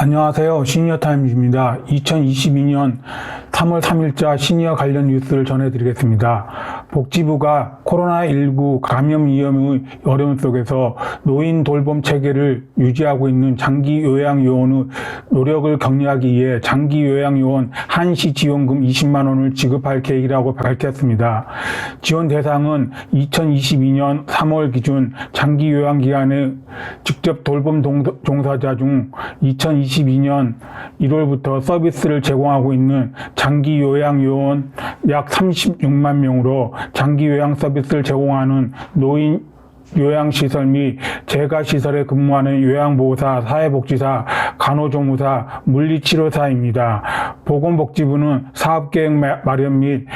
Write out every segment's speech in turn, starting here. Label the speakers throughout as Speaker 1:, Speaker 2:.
Speaker 1: 안녕하세요. 시니어타임즈입니다. 2022년 3월 3일자 시니어 관련 뉴스를 전해드리겠습니다. 복지부가 코로나19 감염 위험의 어려움 속에서 노인 돌봄 체계를 유지하고 있는 장기 요양요원의 노력을 격려하기 위해 장기 요양요원 한시 지원금 20만 원을 지급할 계획이라고 밝혔습니다. 지원 대상은 2022년 3월 기준 장기 요양기관의 직접 돌봄 종사자 중 2022년 1월부터 서비스를 제공하고 있는 장기 요양요원 약 36만 명으로 장기 요양 서비스를 제공하는 노인 요양시설 및 재가시설에 근무하는 요양보호사, 사회복지사, 간호조무사, 물리치료사입니다. 보건복지부는 사업계획 마련 및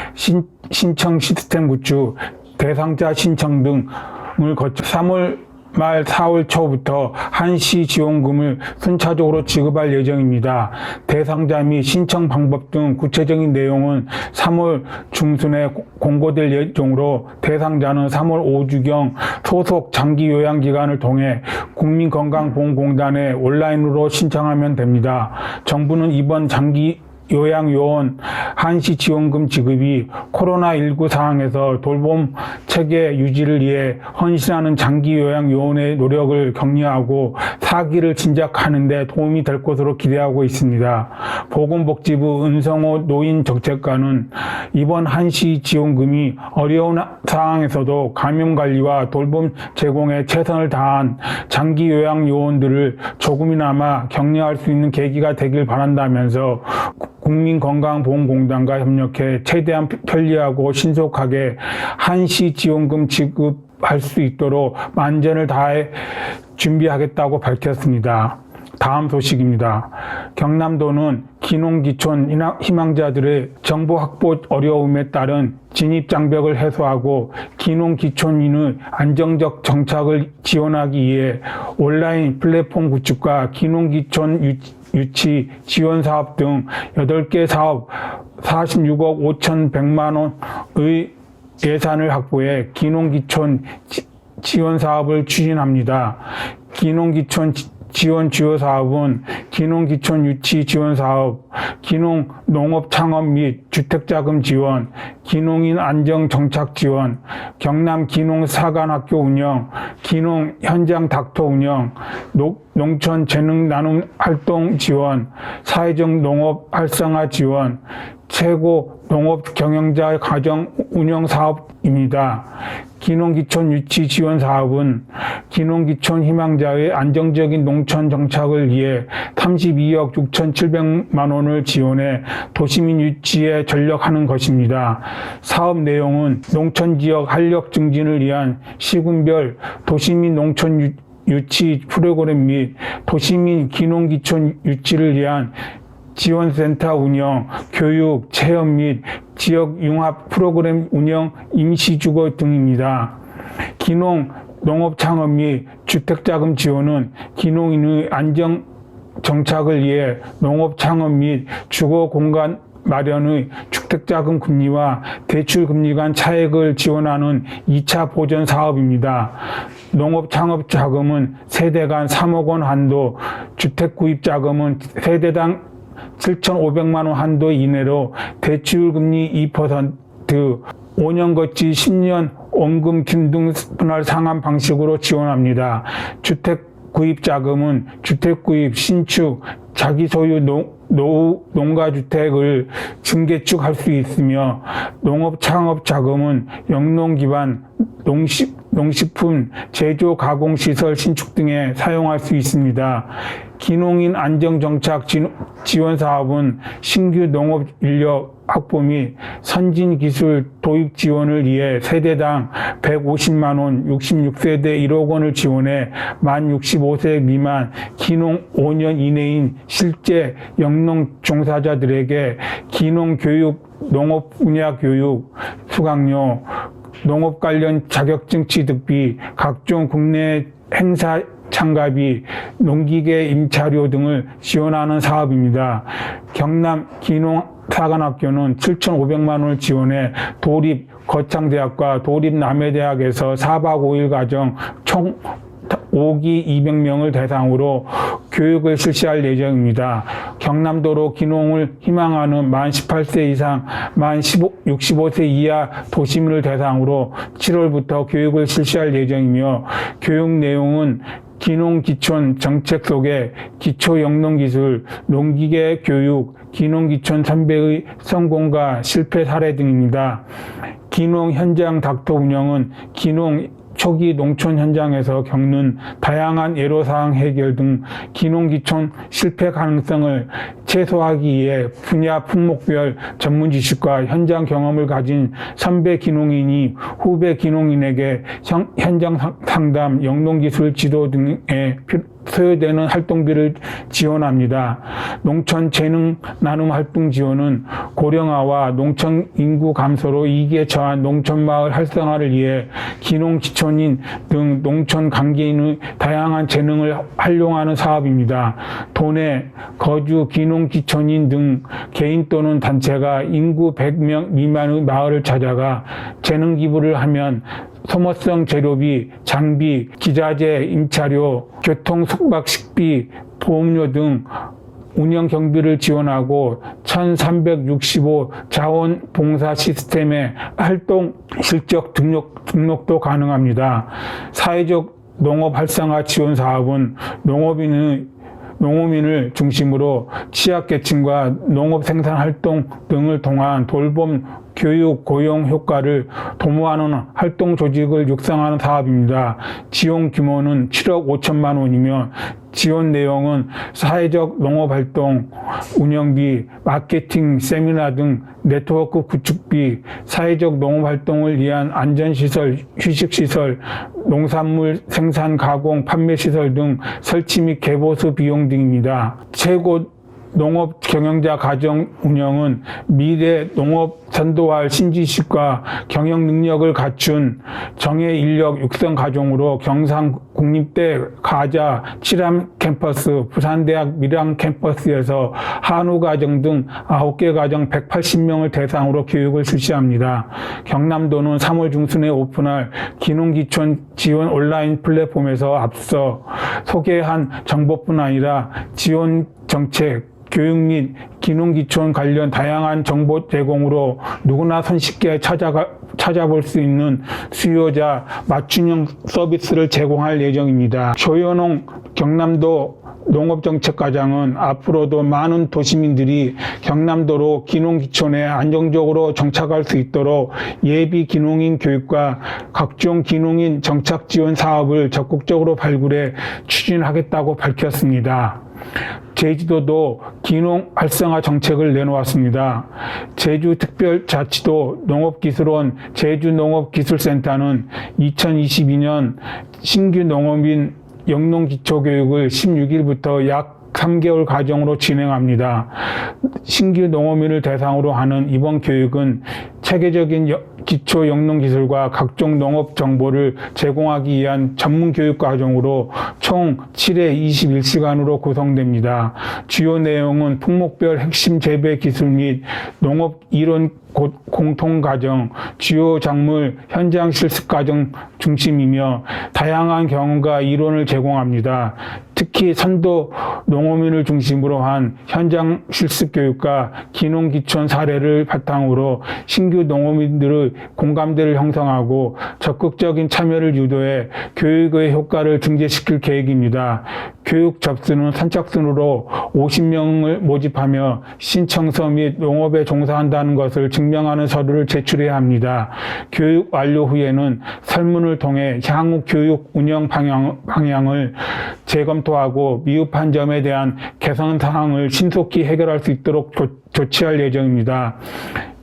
Speaker 1: 신청 시스템 구축, 대상자 신청 등을 거쳐 3월 말 4월 초부터 한시 지원금을 순차적으로 지급할 예정입니다. 대상자 및 신청 방법 등 구체적인 내용은 3월 중순에 공고될 예정으로 대상자는 3월 5주경 소속 장기요양기관을 통해 국민건강보험공단에 온라인으로 신청하면 됩니다. 정부는 이번 장기 요양요원 한시 지원금 지급이 코로나19 상황에서 돌봄 체계 유지를 위해 헌신하는 장기 요양요원의 노력을 격려하고 사기를 진작하는 데 도움이 될 것으로 기대하고 있습니다. 보건복지부 은성호 노인정책관은 이번 한시 지원금이 어려운 상황에서도 감염관리와 돌봄 제공에 최선을 다한 장기 요양요원들을 조금이나마 격려할 수 있는 계기가 되길 바란다면서 국민건강보험공단과 협력해 최대한 편리하고 신속하게 한시 지원금 지급할 수 있도록 만전을 다해 준비하겠다고 밝혔습니다. 다음 소식입니다. 경남도는 기농기촌 희망자들의 정보 확보 어려움에 따른 진입장벽을 해소하고 기농기촌인의 안정적 정착을 지원하기 위해 온라인 플랫폼 구축과 기농기촌 유치 지원 사업 등 8개 사업 46억 5,100만 원의 예산을 확보해 기농기촌 지원 사업을 추진합니다. 기농기촌 지원 주요 사업은 기농기촌 유치 지원 사업, 기농 농업 창업 및 주택자금 지원, 기농인 안정 정착 지원, 경남 기농 사관학교 운영, 기농 현장 닥터 운영, 농촌 재능 나눔 활동 지원, 사회적 농업 활성화 지원, 최고 농업 경영자 가정 운영 사업입니다. 기농기촌 유치 지원 사업은 기농기촌 희망자의 안정적인 농촌 정착을 위해 32억 6,700만 원을 지원해 도시민 유치에 전력하는 것입니다. 사업 내용은 농촌지역 활력 증진을 위한 시군별 도시민 농촌 유치 프로그램 및 도시민 기농기촌 유치를 위한 지원센터 운영, 교육, 체험 및 지역 융합 프로그램 운영, 임시주거 등입니다. 기농 농업 창업 및 주택자금 지원은 기농인의 안정 정착을 위해 농업 창업 및 주거 공간 마련의 주택자금 금리와 대출 금리 간 차액을 지원하는 2차 보전 사업입니다. 농업 창업 자금은 세대 간 3억 원 한도, 주택 구입 자금은 세대당 7,500만 원 한도 이내로 대출 금리 2%, 5년 거치 10년 원금 균등 분할 상환 방식으로 지원합니다. 주택 구입 자금은 주택 구입, 신축, 자기 소유 농가주택을 증개축할 수 있으며 농업 창업 자금은 영농 기반 농식품 제조 가공 시설 신축 등에 사용할 수 있습니다. 기농인 안정정착 지원 사업은 신규 농업 인력 확보 및 선진 기술 도입 지원을 위해 세대당 150만 원, 66세대 1억 원을 지원해 만 65세 미만 기농 5년 이내인 실제 영농 종사자들에게 기농 교육, 농업 분야 교육, 수강료, 농업 관련 자격증 취득비, 각종 국내 행사 참가비, 농기계 임차료 등을 지원하는 사업입니다. 경남 기농 사관학교는 7,500만 원을 지원해 도립 거창대학과 도립 남해대학에서 4박 5일 과정 총 5기 200명을 대상으로 교육을 실시할 예정입니다. 경남도로 귀농을 희망하는 만 18세 이상, 만 65세 이하 도시민을 대상으로 7월부터 교육을 실시할 예정이며 교육 내용은 귀농귀촌 정책 속의 기초 영농기술, 농기계 교육, 귀농귀촌 선배의 성공과 실패 사례 등입니다. 귀농 현장 닥터 운영은 귀농 초기 농촌 현장에서 겪는 다양한 애로사항 해결 등 귀농귀촌 실패 가능성을 최소화하기 위해 분야 품목별 전문 지식과 현장 경험을 가진 선배 귀농인이 후배 귀농인에게 현장 상담, 영농기술 지도 등에 소요되는 활동비를 지원합니다. 농촌 재능 나눔 활동 지원은 고령화와 농촌 인구 감소로 위기에 처한 농촌마을 활성화를 위해 귀농귀촌인 등 농촌 관계인의 다양한 재능을 활용하는 사업입니다. 도내 거주 귀농귀촌인 등 개인 또는 단체가 인구 100명 미만의 마을을 찾아가 재능 기부를 하면 소모성 재료비, 장비, 기자재, 임차료, 교통 숙박 식비, 보험료 등 운영 경비를 지원하고 1365 자원봉사 시스템의 활동 실적 등록도 가능합니다. 사회적 농업 활성화 지원 사업은 농어민을 중심으로 취약계층과 농업 생산 활동 등을 통한 돌봄, 교육, 고용 효과를 도모하는 활동 조직을 육성하는 사업입니다. 지원 규모는 7억 5천만 원이며 지원 내용은 사회적 농업활동, 운영비, 마케팅, 세미나 등 네트워크 구축비, 사회적 농업활동을 위한 안전시설, 휴식시설, 농산물 생산, 가공, 판매시설 등 설치 및 개보수 비용 등입니다. 최고 농업 경영자 가정 운영은 미래 농업 선도할 신지식과 경영 능력을 갖춘 정예 인력 육성 가정으로 경상 국립대 가자 칠암 캠퍼스, 부산대학 밀양 캠퍼스에서 한우 가정 등 9개 가정 180명을 대상으로 교육을 실시합니다. 경남도는 3월 중순에 오픈할 귀농귀촌 지원 온라인 플랫폼에서 앞서 소개한 정보뿐 아니라 지원 정책, 교육 및 귀농귀촌 관련 다양한 정보 제공으로 누구나 손쉽게 찾아볼 수 있는 수요자 맞춤형 서비스를 제공할 예정입니다. 조현홍 경남도 농업정책과장은 앞으로도 많은 도시민들이 경남도로 귀농귀촌에 안정적으로 정착할 수 있도록 예비 귀농인 교육과 각종 귀농인 정착 지원 사업을 적극적으로 발굴해 추진하겠다고 밝혔습니다. 제주도도 귀농 활성화 정책을 내놓았습니다. 제주특별자치도 농업기술원 제주농업기술센터는 2022년 신규 농업인 영농기초교육을 16일부터 약 3개월 과정으로 진행합니다. 신규 농어민을 대상으로 하는 이번 교육은 체계적인 기초 영농기술과 각종 농업 정보를 제공하기 위한 전문 교육 과정으로 총 7회 21시간으로 구성됩니다. 주요 내용은 품목별 핵심 재배 기술 및 농업 이론 공통과정, 주요 작물 현장 실습 과정 중심이며 다양한 경험과 이론을 제공합니다. 특히 선도 농어민을 중심으로 한 현장 실습 교육과 귀농귀촌 사례를 바탕으로 신규 농어민들의 공감대를 형성하고 적극적인 참여를 유도해 교육의 효과를 증대시킬 계획입니다. 교육 접수는 선착순으로 50명을 모집하며 신청서 및 농업에 종사한다는 것을 증명하는 서류를 제출해야 합니다. 교육 완료 후에는 설문을 통해 향후 교육 운영 방향을 재검토하고 미흡한 점에 대한 개선 사항을 신속히 해결할 수 있도록 조치할 예정입니다.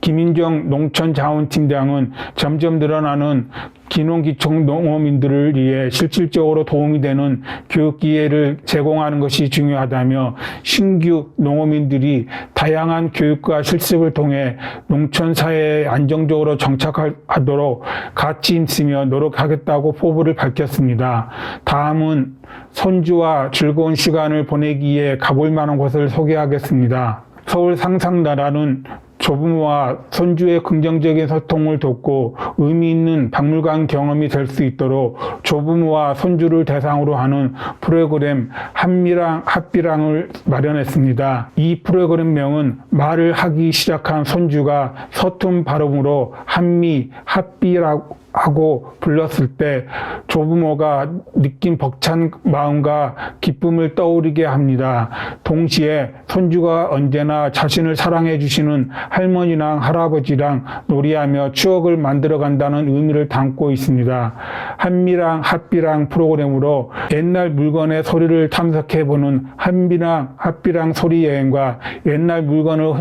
Speaker 1: 김인정 농촌자원팀장은 점점 늘어나는 귀농귀촌 농어민들을 위해 실질적으로 도움이 되는 교육 기회를 제공하는 것이 중요하다며 신규 농어민들이 다양한 교육과 실습을 통해 농촌 사회에 안정적으로 정착하도록 가치 있으며 노력하겠다고 포부를 밝혔습니다. 다음은 손주와 즐거운 시간을 보내기 위해 가볼 만한 곳을 소개하겠습니다. 서울 상상나라는 조부모와 손주의 긍정적인 소통을 돕고 의미 있는 박물관 경험이 될 수 있도록 조부모와 손주를 대상으로 하는 프로그램 한미랑 핫비랑을 마련했습니다. 이 프로그램명은 말을 하기 시작한 손주가 서툰 발음으로 한미 핫비라고 하고 불렀을 때 조부모가 느낀 벅찬 마음과 기쁨을 떠오르게 합니다. 동시에 손주가 언제나 자신을 사랑해 주시는 할머니랑 할아버지랑 놀이하며 추억을 만들어 간다는 의미를 담고 있습니다. 한미랑 핫비랑 프로그램으로 옛날 물건의 소리를 탐색해보는 한미랑 핫비랑 소리 여행과 옛날 물건을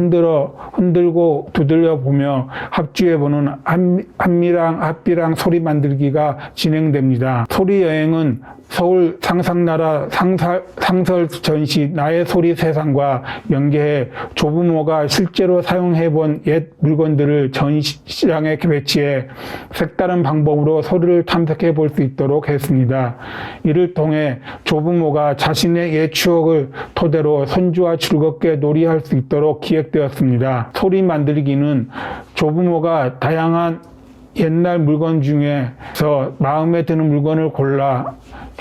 Speaker 1: 흔들고 두들려 보며 합주해보는 한미랑 핫비랑 소리 만들기가 진행됩니다. 소리 여행은 서울 상상나라 상설 전시 나의 소리 세상과 연계해 조부모가 실제로 사용해본 옛 물건들을 전시장에 배치해 색다른 방법으로 소리를 탐색해 볼 수 있도록 했습니다. 이를 통해 조부모가 자신의 옛 추억을 토대로 손주와 즐겁게 놀이할 수 있도록 기획되었습니다. 소리 만들기는 조부모가 다양한 옛날 물건 중에서 마음에 드는 물건을 골라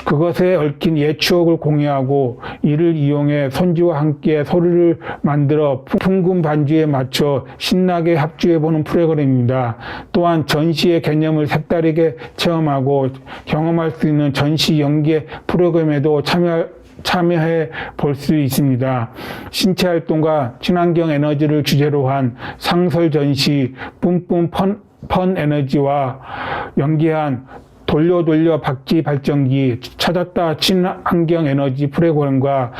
Speaker 1: 그것에 얽힌 옛 추억을 공유하고 이를 이용해 손주와 함께 소리를 만들어 풍금 반주에 맞춰 신나게 합주해보는 프로그램입니다. 또한 전시의 개념을 색다르게 체험하고 경험할 수 있는 전시 연계 프로그램에도 참여해 볼 수 있습니다. 신체 활동과 친환경 에너지를 주제로 한 상설 전시 뿜뿜 펀 에너지와 연계한 돌려 바퀴 발전기 찾았다 친환경 에너지 프로그램과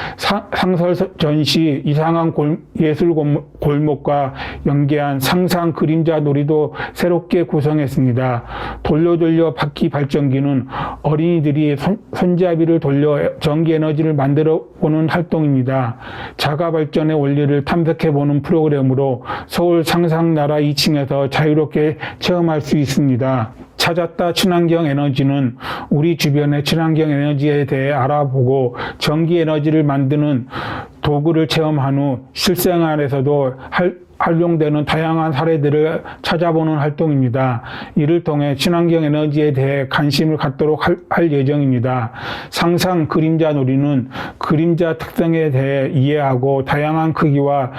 Speaker 1: 상설 전시 이상한 예술 골목과 연계한 상상 그림자 놀이도 새롭게 구성했습니다. 돌려 바퀴 발전기는 어린이들이 손잡이를 돌려 전기 에너지를 만들어 보는 활동입니다. 자가 발전의 원리를 탐색해 보는 프로그램으로 서울 상상나라 2층에서 자유롭게 체험할 수 있습니다. 찾았다 친환경 에너지는 우리 주변의 친환경 에너지에 대해 알아보고 전기 에너지를 만드는 도구를 체험한 후 실생활에서도 활용되는 다양한 사례들을 찾아보는 활동입니다. 이를 통해 친환경 에너지에 대해 관심을 갖도록 할 예정입니다. 상상 그림자 놀이는 그림자 특성에 대해 이해하고 다양한 크기와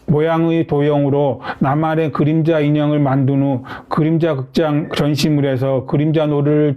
Speaker 1: 모양의 도형으로 나만의 그림자 인형을 만든 후 그림자 극장 전시물에서 그림자 놀이를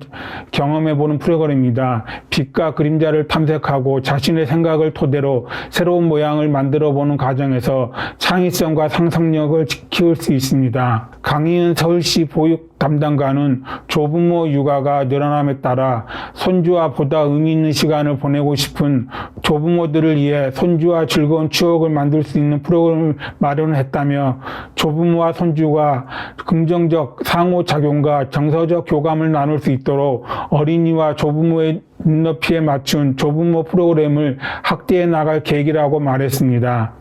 Speaker 1: 경험해보는 프로그램입니다. 빛과 그림자를 탐색하고 자신의 생각을 토대로 새로운 모양을 만들어보는 과정에서 창의성과 상상력을 키울 수 있습니다. 강희은 서울시 보육 담당관은 조부모 육아가 늘어남에 따라 손주와 보다 의미 있는 시간을 보내고 싶은 조부모들을 위해 손주와 즐거운 추억을 만들 수 있는 프로그램을 마련했다며 조부모와 손주가 긍정적 상호작용과 정서적 교감을 나눌 수 있도록 어린이와 조부모의 눈높이에 맞춘 조부모 프로그램을 확대해 나갈 계획이라고 말했습니다.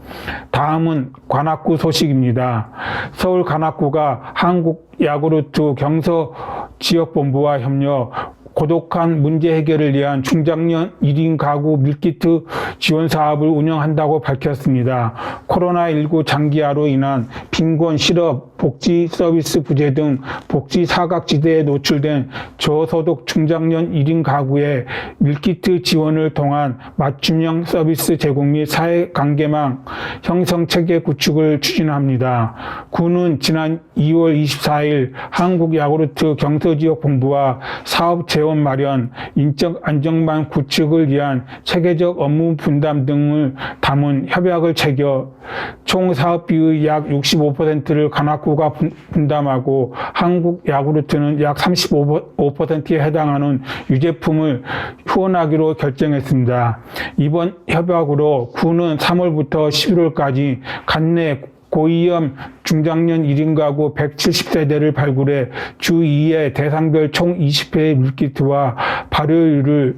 Speaker 1: 다음은 관악구 소식입니다. 서울 관악구가 한국야구르트 경서 지역본부와 협력 고독한 문제 해결을 위한 중장년 1인 가구 밀키트 지원 사업을 운영한다고 밝혔습니다. 코로나19 장기화로 인한 빈곤, 실업, 복지 서비스 부재 등 복지 사각지대에 노출된 저소득 중장년 1인 가구의 밀키트 지원을 통한 맞춤형 서비스 제공 및 사회관계망 형성 체계 구축을 추진합니다. 구는 지난 2월 24일 한국야구르트 경서지역본부와 사업 재원 마련, 인적 안정망 구축을 위한 체계적 업무 분담 등을 담은 협약을 체결, 총 사업비의 약 65%를 관악구가 분담하고 한국야구르트는 약 35%에 해당하는 유제품을 후원하기로 결정했습니다. 이번 협약으로 구는 3월부터 11월까지 관내 고위험 중장년 1인 가구 170세대를 발굴해 주 2회 대상별 총 20회의 밀키트와 발효유를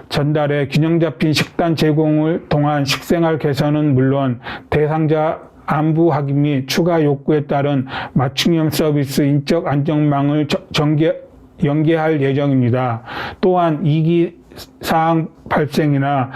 Speaker 1: 전달해 균형 잡힌 식단 제공을 통한 식생활 개선은 물론 대상자 안부 확인 및 추가 욕구에 따른 맞춤형 서비스 인적 안정망을 연계할 예정입니다. 또한 이기 사항 발생이나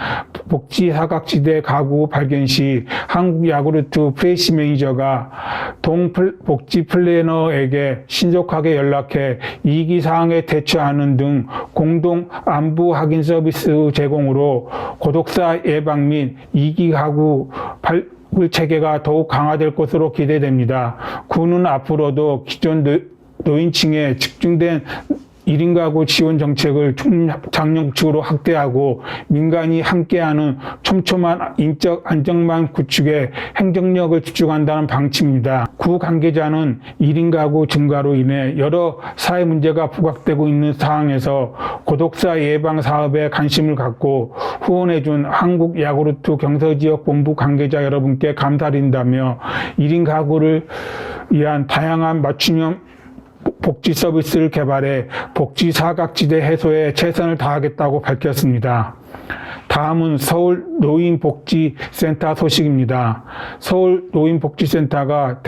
Speaker 1: 복지 사각지대 가구 발견 시 한국 야구르트 프레시 매니저가 동 복지 플래너에게 신속하게 연락해 이기 사항에 대처하는 등 공동 안부 확인 서비스 제공으로 고독사 예방 및 이기 가구 발굴 체계가 더욱 강화될 것으로 기대됩니다. 군은 앞으로도 기존 노인층에 집중된 1인 가구 지원 정책을 장력축으로 확대하고 민간이 함께하는 촘촘한 인적 안정망 구축에 행정력을 집중한다는 방침입니다. 구 관계자는 1인 가구 증가로 인해 여러 사회 문제가 부각되고 있는 상황에서 고독사 예방 사업에 관심을 갖고 후원해준 한국 야구르트 경서지역 본부 관계자 여러분께 감사드린다며 1인 가구를 위한 다양한 맞춤형 복지 서비스를 개발해 복지 사각지대 해소에 최선을 다하겠다고 밝혔습니다. 다음은 서울 노인복지센터 소식입니다. 서울 노인복지센터가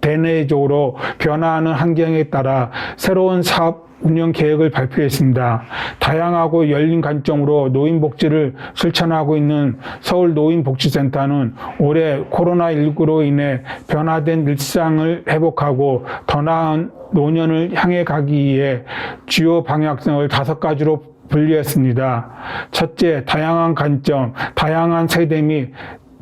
Speaker 1: 대내적으로 변화하는 환경에 따라 새로운 사업 운영 계획을 발표했습니다. 다양하고 열린 관점으로 노인복지를 실천하고 있는 서울 노인복지센터는 올해 코로나19로 인해 변화된 일상을 회복하고 더 나은 노년을 향해 가기 위해 주요 방향성을 5가지로 분류했습니다. 첫째, 다양한 관점, 다양한 세대 및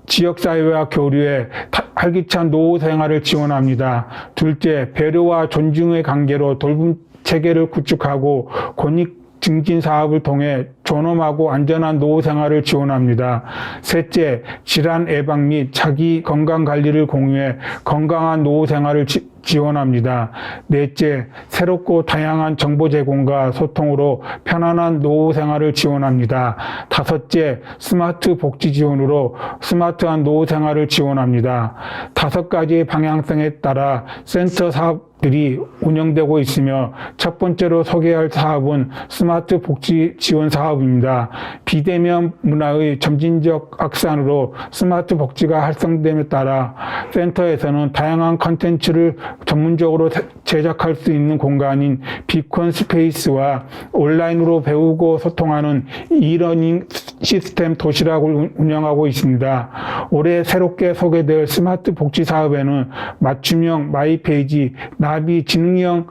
Speaker 1: 지역사회와 교류에 활기찬 노후 생활을 지원합니다. 둘째, 배려와 존중의 관계로 돌봄 체계를 구축하고 권익 증진 사업을 통해 존엄하고 안전한 노후 생활을 지원합니다. 셋째, 질환 예방 및 자기 건강 관리를 공유해 건강한 노후 생활을 지원합니다. 넷째, 새롭고 다양한 정보 제공과 소통으로 편안한 노후 생활을 지원합니다. 다섯째, 스마트 복지 지원으로 스마트한 노후 생활을 지원합니다. 5가지의 방향성에 따라 센터 사업들이 운영되고 있으며 첫 번째로 소개할 사업은 스마트 복지 지원 사업입니다. 비대면 문화의 점진적 확산으로 스마트 복지가 활성됨에 따라 센터에서는 다양한 컨텐츠를 전문적으로 제작할 수 있는 공간인 비콘 스페이스와 온라인으로 배우고 소통하는 이러닝 시스템 도시락을 운영하고 있습니다. 올해 새롭게 소개될 스마트 복지 사업에는 맞춤형 마이페이지, 나비 지능형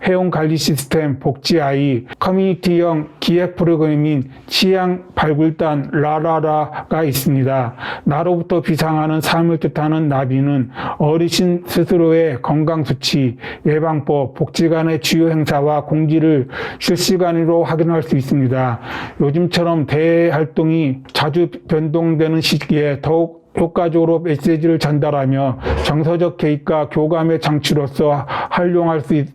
Speaker 1: 회원관리 시스템 복지아이, 커뮤니티형 기획 프로그램인 취향 발굴단 라라라가 있습니다. 나로부터 비상하는 삶을 뜻하는 나비는 어르신 스스로의 건강수치, 예방법, 복지 간의 주요 행사와 공지를 실시간으로 확인할 수 있습니다. 요즘처럼 대외 활동이 자주 변동되는 시기에 더욱 효과적으로 메시지를 전달하며 정서적 개입과 교감의 장치로서 활용할 수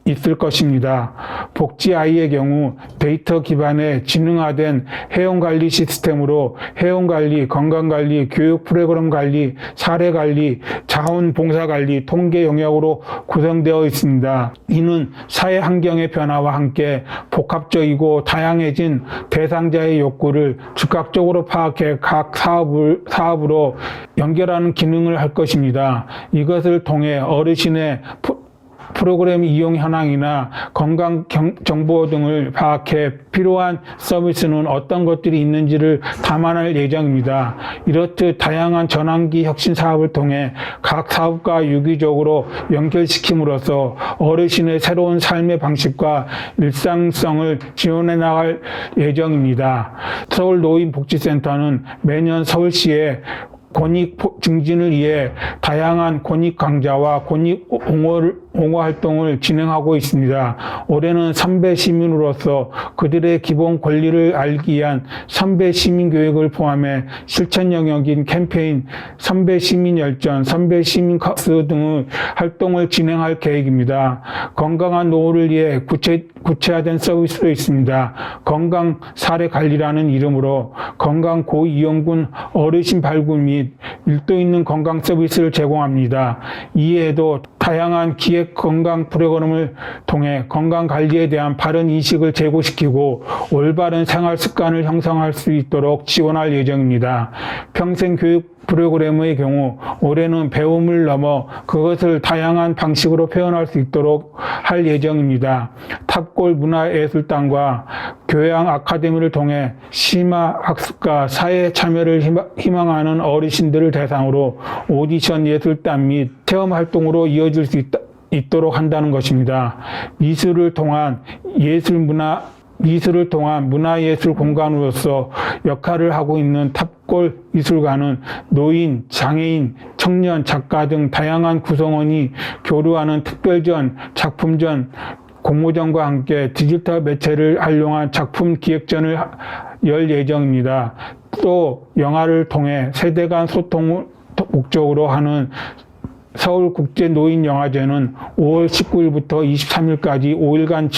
Speaker 1: 있을 것입니다. 복지아이의 경우 데이터 기반의 지능화된 회원관리 시스템으로 회원관리, 건강관리, 교육 프로그램 관리, 사례관리, 자원봉사관리, 통계 영역으로 구성되어 있습니다. 이는 사회 환경의 변화와 함께 복합적이고 다양해진 대상자의 욕구를 즉각적으로 파악해 각 사업으로 연결하는 기능을 할 것입니다. 이것을 통해 어르신의 프로그램 이용 현황이나 건강 정보 등을 파악해 필요한 서비스는 어떤 것들이 있는지를 담아낼 예정입니다. 이렇듯 다양한 전환기 혁신 사업을 통해 각 사업과 유기적으로 연결시킴으로써 어르신의 새로운 삶의 방식과 일상성을 지원해 나갈 예정입니다. 서울노인복지센터는 매년 서울시에 권익 증진을 위해 다양한 권익 강좌와 권익 옹호 활동을 진행하고 있습니다. 올해는 선배 시민으로서 그들의 기본 권리를 알기 위한 선배 시민 교육을 포함해 실천 영역인 캠페인, 선배 시민 열전, 선배 시민 커스 등의 활동을 진행할 계획입니다. 건강한 노후를 위해 구체화된 서비스도 있습니다. 건강 사례 관리라는 이름으로 건강 고위험군 어르신 발굴 및 밀도 있는 건강 서비스를 제공합니다. 이외에도 다양한 기획 건강 프로그램을 통해 건강 관리에 대한 바른 인식을 제고시키고 올바른 생활 습관을 형성할 수 있도록 지원할 예정입니다. 평생 교육 프로그램의 경우 올해는 배움을 넘어 그것을 다양한 방식으로 표현할 수 있도록 할 예정입니다. 탑골 문화예술단과 교양 아카데미를 통해 심화 학습과 사회 참여를 희망하는 어르신들을 대상으로 오디션 예술단 및 체험 활동으로 이어질 수 있도록 한다는 것입니다. 미술을 통한 문화예술 공간으로서 역할을 하고 있는 탑골 미술관은 노인, 장애인, 청년, 작가 등 다양한 구성원이 교류하는 특별전, 작품전, 공모전과 함께 디지털 매체를 활용한 작품 기획전을 열 예정입니다. 또 영화를 통해 세대 간 소통을 목적으로 하는 서울국제노인영화제는 5월 19일부터 23일까지 5일간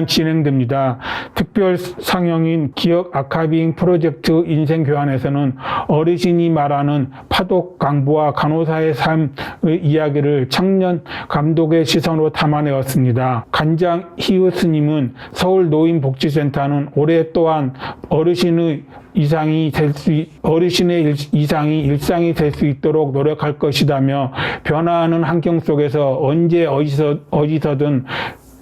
Speaker 1: 진행됩니다. 특별 상영인 기억 아카이빙 프로젝트 인생교환에서는 어르신이 말하는 파독 강부와 간호사의 삶의 이야기를 청년 감독의 시선으로 담아내었습니다. 간장 희우 스님은 서울노인복지센터는 올해 또한 어르신의 이상이 일상이 될 수 있도록 노력할 것이다며 변화하는 환경 속에서 언제 어디서든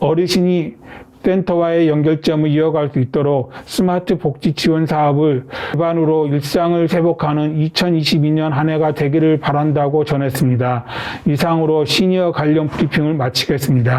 Speaker 1: 어르신이 센터와의 연결점을 이어갈 수 있도록 스마트 복지 지원 사업을 기반으로 일상을 회복하는 2022년 한 해가 되기를 바란다고 전했습니다. 이상으로 시니어 관련 브리핑을 마치겠습니다.